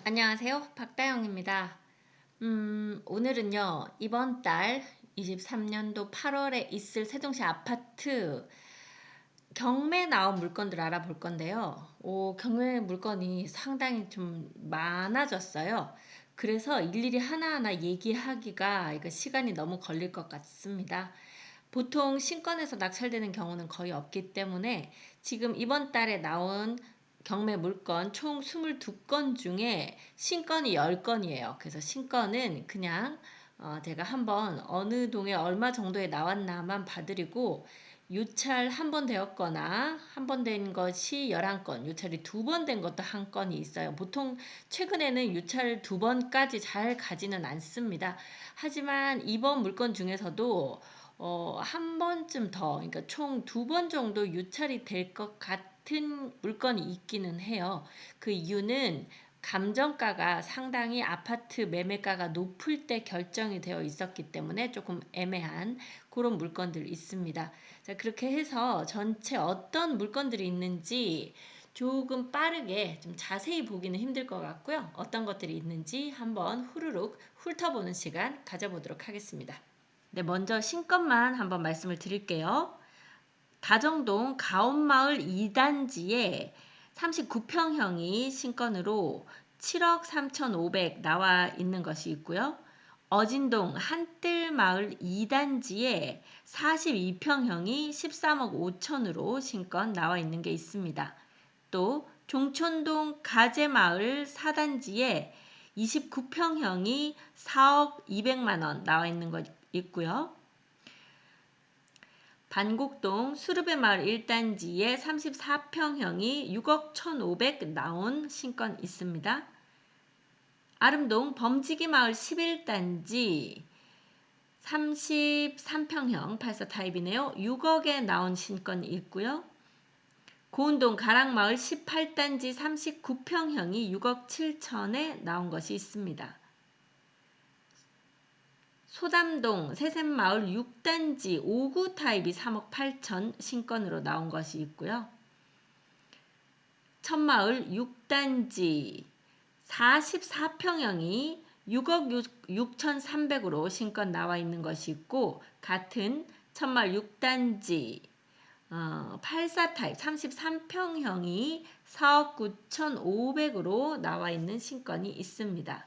안녕하세요. 박다영입니다. 오늘은요, 이번 달 23년도 8월에 있을 세종시 아파트 경매 나온 물건들 알아볼 건데요. 경매 물건이 상당히 좀 많아졌어요. 그래서 일일이 하나하나 얘기하기가 이거 시간이 너무 걸릴 것 같습니다. 보통 신건에서 낙찰되는 경우는 거의 없기 때문에 지금 이번 달에 나온 경매 물건 총 22건 중에 신건이 10건이에요. 그래서 신건은 그냥 제가 한번 어느 동에 얼마 정도에 나왔나만 봐드리고, 유찰 한 번 되었거나 한 번 된 것이 11건, 유찰이 2번 된 것도 한 건이 있어요. 보통 최근에는 유찰 2번까지 잘 가지는 않습니다. 하지만 이번 물건 중에서도 한 번쯤 더, 그러니까 총 2번 정도 유찰이 될 것 같은 물건이 있기는 해요. 그 이유는 감정가가 상당히 아파트 매매가가 높을 때 결정이 되어 있었기 때문에 조금 애매한 그런 물건들 있습니다. 자, 그렇게 해서 전체 어떤 물건들이 있는지 조금 빠르게 좀 자세히 보기는 힘들 것 같고요. 어떤 것들이 있는지 한번 후루룩 훑어보는 시간 가져보도록 하겠습니다. 네, 먼저 신건만 한번 말씀을 드릴게요. 다정동 가온마을 2단지에 39평형이 신건으로 7억 3,500 나와 있는 것이 있고요. 어진동 한뜰마을 2단지에 42평형이 13억 5천으로 신건 나와 있는 게 있습니다. 또 종촌동 가재마을 4단지에 29평형이 4억 200만원 나와 있는 것 있고요. 반곡동 수르베마을 1단지에 34평형이 6억 1,500 나온 신건 있습니다. 아름동 범지기마을 11단지 33평형 84 타입이네요. 6억에 나온 신건이 있고요. 고운동 가락마을 18단지 39평형이 6억 7천에 나온 것이 있습니다. 소담동 세샘마을 6단지 59 타입이 3억 8천 신건으로 나온 것이 있고요. 천마을 6단지 44평형이 6억 6,300으로 신건 나와 있는 것이 있고, 같은 천마을 6단지 84 타입 33평형이 4억 9,500으로 나와 있는 신건이 있습니다.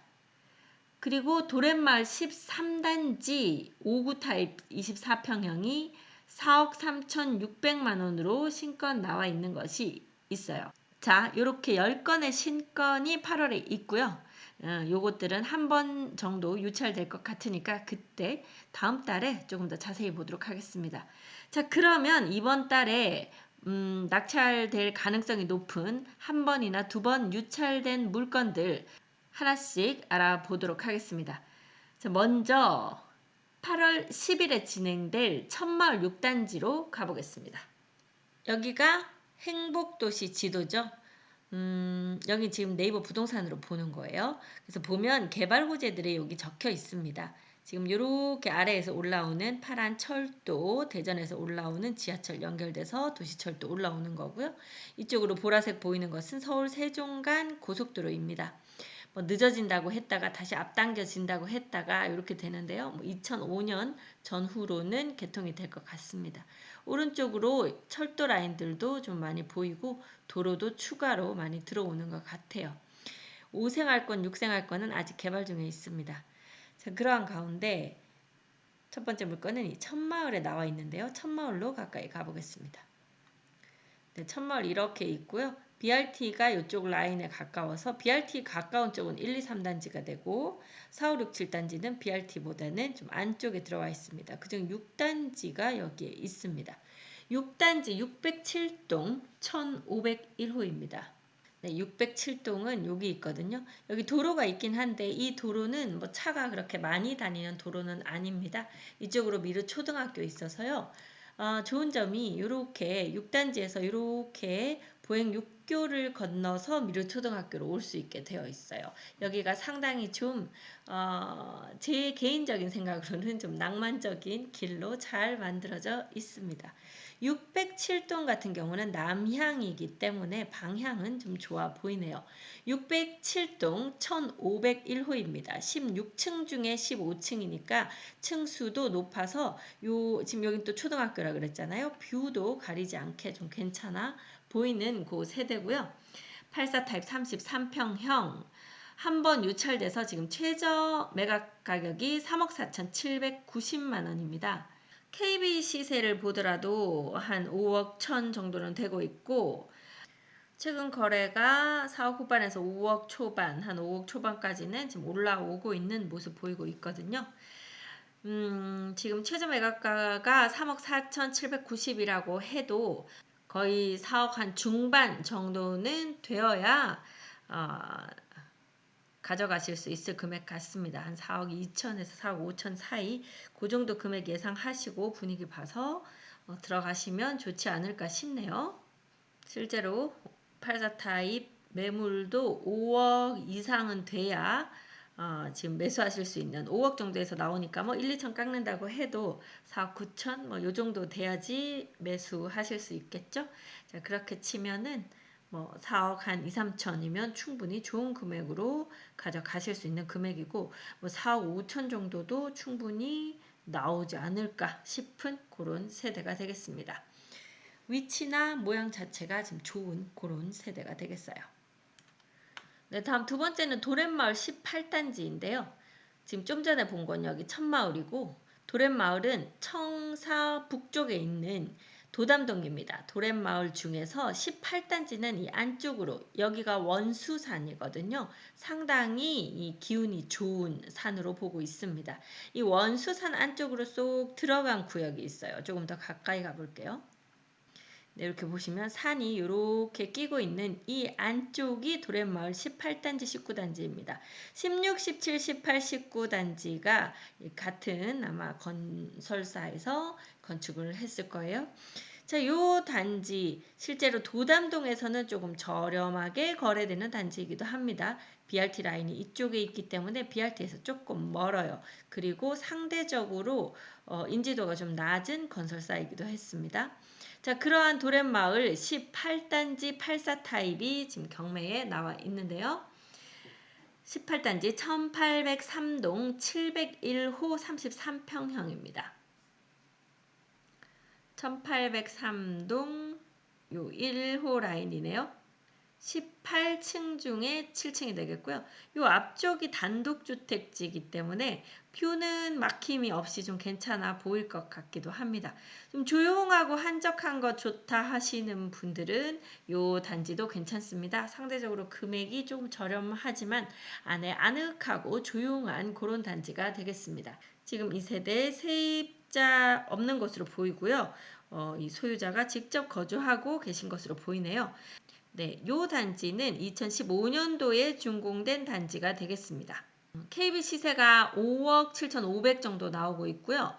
그리고 도렛마을 13단지 59 타입 24평형이 4억 3,600만원으로 신건 나와 있는 것이 있어요. 자, 이렇게 10건의 신건이 8월에 있고요. 요것들은 한 번 정도 유찰될 것 같으니까 그때 다음 달에 조금 더 자세히 보도록 하겠습니다. 자, 그러면 이번 달에 낙찰될 가능성이 높은 한 번이나 2번 유찰된 물건들 하나씩 알아보도록 하겠습니다. 자, 먼저 8월 10일에 진행될 천마을 6단지로 가보겠습니다. 여기가 행복도시 지도죠. 여기 지금 네이버 부동산으로 보는 거예요. 그래서 보면 개발 호재들이 여기 적혀 있습니다. 지금 이렇게 아래에서 올라오는 파란 철도, 대전에서 올라오는 지하철 연결돼서 도시철도 올라오는 거고요. 이쪽으로 보라색 보이는 것은 서울 세종간 고속도로입니다. 뭐 늦어진다고 했다가 다시 앞당겨진다고 했다가 이렇게 되는데요. 2005년 전후로는 개통이 될 것 같습니다. 오른쪽으로 철도 라인들도 좀 많이 보이고 도로도 추가로 많이 들어오는 것 같아요. 5생활권, 6생활권은 아직 개발 중에 있습니다. 자, 그러한 가운데 첫 번째 물건은 이 천마을에 나와 있는데요. 천마을로 가까이 가보겠습니다. 네, 천마을 이렇게 있고요. BRT가 이쪽 라인에 가까워서 BRT 가까운 쪽은 1, 2, 3단지가 되고 4, 5, 6, 7단지는 BRT보다는 좀 안쪽에 들어와 있습니다. 그중 6단지가 여기에 있습니다. 6단지 607동 1501호입니다. 네, 607동은 여기 있거든요. 여기 도로가 있긴 한데 이 도로는 뭐 차가 그렇게 많이 다니는 도로는 아닙니다. 이쪽으로 미르 초등학교 있어서요. 좋은 점이 이렇게 6단지에서 이렇게 보행 6교를 건너서 미르초등학교로 올 수 있게 되어 있어요. 여기가 상당히 좀 제 개인적인 생각으로는 좀 낭만적인 길로 잘 만들어져 있습니다. 607동 같은 경우는 남향이기 때문에 방향은 좀 좋아 보이네요. 607동 1501호입니다. 16층 중에 15층이니까 층수도 높아서 지금 여기 또 초등학교라 그랬잖아요. 뷰도 가리지 않게 좀 괜찮아 보이는 그 세대고요. 84 타입 33평형 한 번 유찰돼서 지금 최저 매각 가격이 3억 4,790만 원입니다. KB 시세를 보더라도 한 5억 1천 정도는 되고 있고 최근 거래가 4억 후반에서 5억 초반, 한 5억 초반까지는 지금 올라오고 있는 모습 보이고 있거든요. 지금 최저 매각가가 3억 4,790이라고 해도 거의 4억 한 중반 정도는 되어야 가져가실 수 있을 금액 같습니다. 한 4억 2천에서 4억 5천 사이 그 정도 금액 예상하시고 분위기 봐서 들어가시면 좋지 않을까 싶네요. 실제로 84 타입 매물도 5억 이상은 돼야 지금 매수하실 수 있는 5억 정도에서 나오니까 뭐 1, 2천 깎는다고 해도 4억 9천 뭐 요 정도 돼야지 매수하실 수 있겠죠. 자, 그렇게 치면은 뭐 4억 한 2, 3천이면 충분히 좋은 금액으로 가져가실 수 있는 금액이고 뭐 4억 5천 정도도 충분히 나오지 않을까 싶은 그런 세대가 되겠습니다. 위치나 모양 자체가 지금 좋은 그런 세대가 되겠어요. 네, 다음 두 번째는 도렛마을 18단지인데요. 지금 좀 전에 본 건 여기 천마을이고 도렛마을은 청사 북쪽에 있는 도담동입니다. 도렛마을 중에서 18단지는 이 안쪽으로 여기가 원수산이거든요. 상당히 이 기운이 좋은 산으로 보고 있습니다. 이 원수산 안쪽으로 쏙 들어간 구역이 있어요. 조금 더 가까이 가볼게요. 네, 이렇게 보시면 산이 이렇게 끼고 있는 이 안쪽이 도렛마을 18단지 19단지입니다. 16, 17, 18, 19단지가 같은 아마 건설사에서 건축을 했을 거예요. 자, 요 단지 실제로 도담동에서는 조금 저렴하게 거래되는 단지이기도 합니다. BRT 라인이 이쪽에 있기 때문에 BRT에서 조금 멀어요. 그리고 상대적으로 인지도가 좀 낮은 건설사이기도 했습니다. 자, 그러한 도렛마을 18단지 84 타입이 지금 경매에 나와 있는데요. 18단지 1803동 701호 33평형입니다. 1803동 요 1호 라인이네요. 18층 중에 7층이 되겠고요. 요 앞쪽이 단독주택지이기 때문에 뷰는 막힘이 없이 좀 괜찮아 보일 것 같기도 합니다. 좀 조용하고 한적한 거 좋다 하시는 분들은 요 단지도 괜찮습니다. 상대적으로 금액이 좀 저렴하지만 안에 아늑하고 조용한 그런 단지가 되겠습니다. 지금 이 세대 세입자 없는 것으로 보이고요. 이 소유자가 직접 거주하고 계신 것으로 보이네요. 네, 요 단지는 2015년도에 준공된 단지가 되겠습니다. KB 시세가 5억 7,500 정도 나오고 있고요.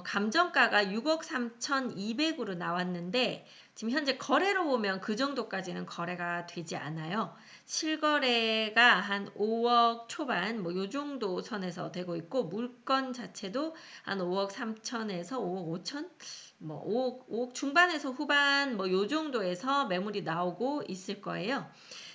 감정가가 6억 3,200으로 나왔는데 지금 현재 거래로 보면 그 정도까지는 거래가 되지 않아요. 실거래가 한 5억 초반 뭐 요 정도 선에서 되고 있고 물건 자체도 한 5억 3천에서 5억 5천 뭐 5억 중반에서 후반 뭐 요 정도에서 매물이 나오고 있을 거예요.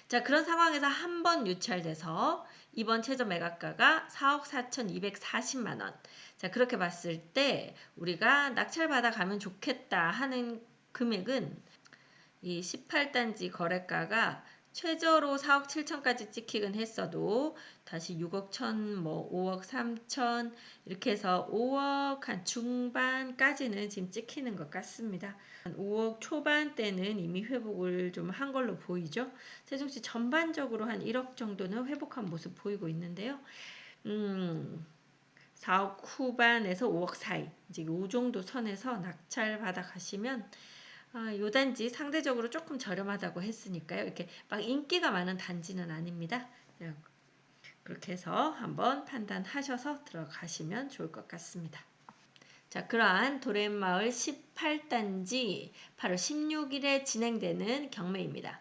자, 그런 상황에서 한 번 유찰돼서 이번 최저 매각가가 4억 4,240만 원. 자, 그렇게 봤을 때 우리가 낙찰받아 가면 좋겠다 하는 금액은 이 18단지 거래가가 최저로 4억 7천까지 찍히긴 했어도 다시 6억 1천, 뭐 5억 3천 이렇게 해서 5억 한 중반까지는 지금 찍히는 것 같습니다. 5억 초반대는 이미 회복을 좀 한 걸로 보이죠. 세종시 전반적으로 한 1억 정도는 회복한 모습 보이고 있는데요. 4억 후반에서 5억 사이 이제 요 정도 선에서 낙찰 받아 가시면 요 단지 상대적으로 조금 저렴하다고 했으니까요. 이렇게 막 인기가 많은 단지는 아닙니다. 그렇게 해서 한번 판단하셔서 들어가시면 좋을 것 같습니다. 자, 그러한 도래마을 18단지 8월 16일에 진행되는 경매입니다.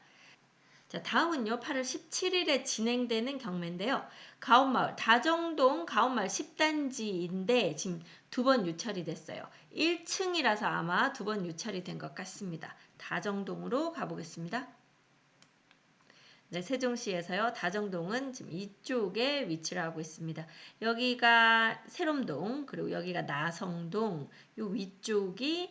자, 다음은요. 8월 17일에 진행되는 경매인데요. 가온마을, 다정동 가온마을 10단지인데 지금 2번 유찰이 됐어요. 1층이라서 아마 2번 유찰이 된 것 같습니다. 다정동으로 가보겠습니다. 네, 세종시에서요. 다정동은 지금 이쪽에 위치를 하고 있습니다. 여기가 세롬동, 그리고 여기가 나성동, 요 위쪽이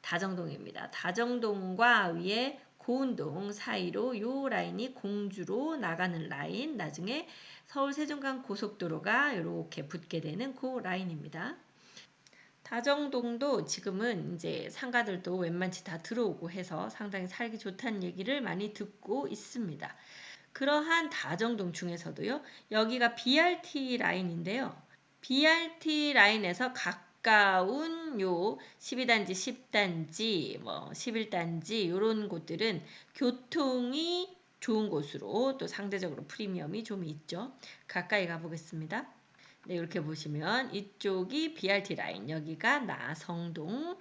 다정동입니다. 다정동과 위에 고운동 사이로 요 라인이 공주로 나가는 라인, 나중에 서울 세종간 고속도로가 이렇게 붙게 되는 그 라인입니다. 다정동도 지금은 이제 상가들도 웬만치 다 들어오고 해서 상당히 살기 좋다는 얘기를 많이 듣고 있습니다. 그러한 다정동 중에서도요, 여기가 BRT 라인인데요. BRT 라인에서 가까운 요 12단지, 10단지, 뭐 11단지 요런 곳들은 교통이 좋은 곳으로 또 상대적으로 프리미엄이 좀 있죠. 가까이 가보겠습니다. 네, 이렇게 보시면 이쪽이 BRT 라인, 여기가 나성동,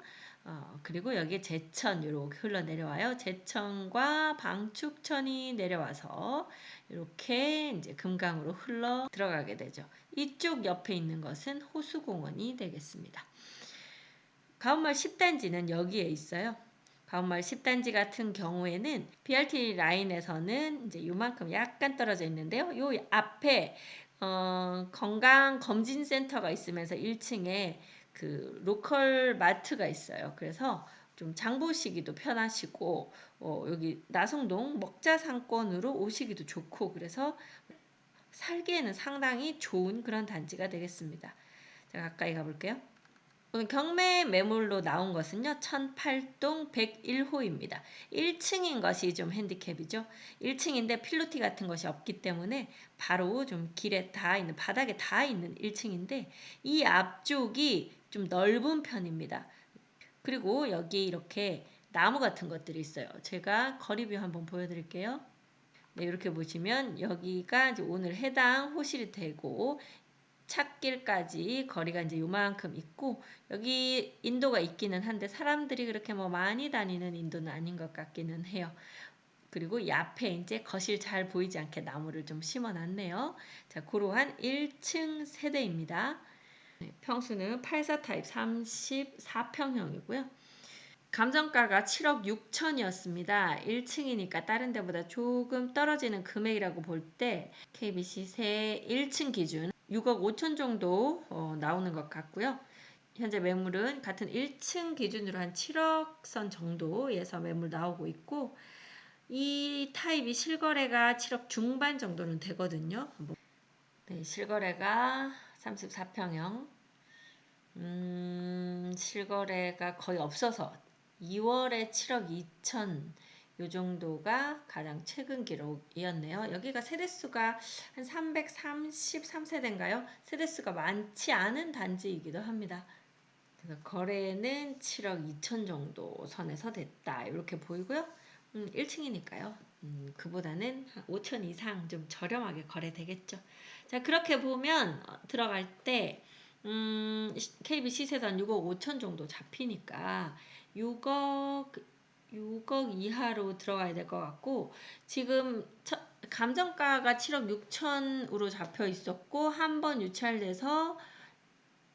그리고 여기 제천 이렇게 흘러내려와요. 제천과 방축천이 내려와서 이렇게 이제 금강으로 흘러 들어가게 되죠. 이쪽 옆에 있는 것은 호수공원이 되겠습니다. 가온마을 10단지는 여기에 있어요. 가온마을 10단지 같은 경우에는 BRT 라인에서는 이제 요만큼 약간 떨어져 있는데요. 요 앞에 건강검진센터가 있으면서 1층에 그 로컬 마트가 있어요. 그래서 좀 장 보시기도 편하시고 여기 나성동 먹자상권으로 오시기도 좋고 그래서 살기에는 상당히 좋은 그런 단지가 되겠습니다. 자, 가까이 가볼게요. 오늘 경매 매물로 나온 것은요. 1008동 101호입니다. 1층인 것이 좀 핸디캡이죠. 1층인데 필로티 같은 것이 없기 때문에 바로 좀 길에 다 있는 바닥에 다 있는 1층인데 이 앞쪽이 좀 넓은 편입니다. 그리고 여기 이렇게 나무 같은 것들이 있어요. 제가 거리뷰 한번 보여드릴게요. 네, 이렇게 보시면 여기가 이제 오늘 해당 호실이 되고 찻길까지 거리가 이제 요만큼 있고 여기 인도가 있기는 한데 사람들이 그렇게 뭐 많이 다니는 인도는 아닌 것 같기는 해요. 그리고 이 앞에 이제 거실 잘 보이지 않게 나무를 좀 심어 놨네요. 자, 그러한 1층 세대입니다. 네, 평수는 84 타입 34평형이고요. 감정가가 7억 6천이었습니다. 1층이니까 다른 데보다 조금 떨어지는 금액이라고 볼 때 KBC 새 1층 기준 6억 5천 정도 나오는 것 같고요. 현재 매물은 같은 1층 기준으로 한 7억 선 정도에서 매물 나오고 있고 이 타입이 실거래가 7억 중반 정도는 되거든요. 네, 실거래가 34평형 실거래가 거의 없어서 2월에 7억 2천 요 정도가 가장 최근 기록이었네요. 여기가 세대수가 한 333세대인가요? 세대수가 많지 않은 단지이기도 합니다. 거래는 7억 2천 정도 선에서 됐다. 이렇게 보이고요. 1층이니까요. 그보다는 한 5천 이상 좀 저렴하게 거래되겠죠. 자, 그렇게 보면 들어갈 때 KB 시세단 6억 5천 정도 잡히니까 6억 이하로 들어가야 될 것 같고 지금 감정가가 7억 6천으로 잡혀 있었고 한 번 유찰돼서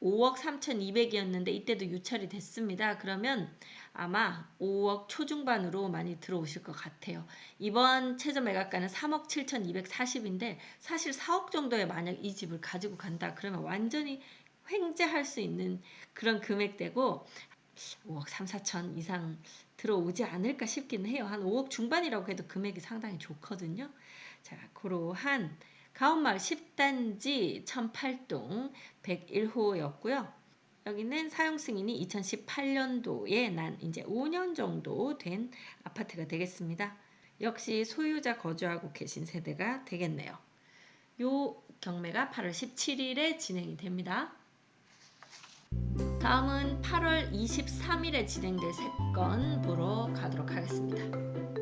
5억 3,200이었는데 이때도 유찰이 됐습니다. 그러면 아마 5억 초중반으로 많이 들어오실 것 같아요. 이번 최저 매각가는 3억 7,240인데 사실 4억 정도에 만약 이 집을 가지고 간다 그러면 완전히 횡재할 수 있는 그런 금액대고 5억 3, 4천 이상 들어오지 않을까 싶기는 해요. 한 5억 중반이라고 해도 금액이 상당히 좋거든요. 자, 그러한 가온마을 10단지 1008동 101호였고요. 여기는 사용 승인이 2018년도에 난 이제 5년 정도 된 아파트가 되겠습니다. 역시 소유자 거주하고 계신 세대가 되겠네요. 요 경매가 8월 17일에 진행이 됩니다. 다음은 8월 23일에 진행될 3건 보러 가도록 하겠습니다.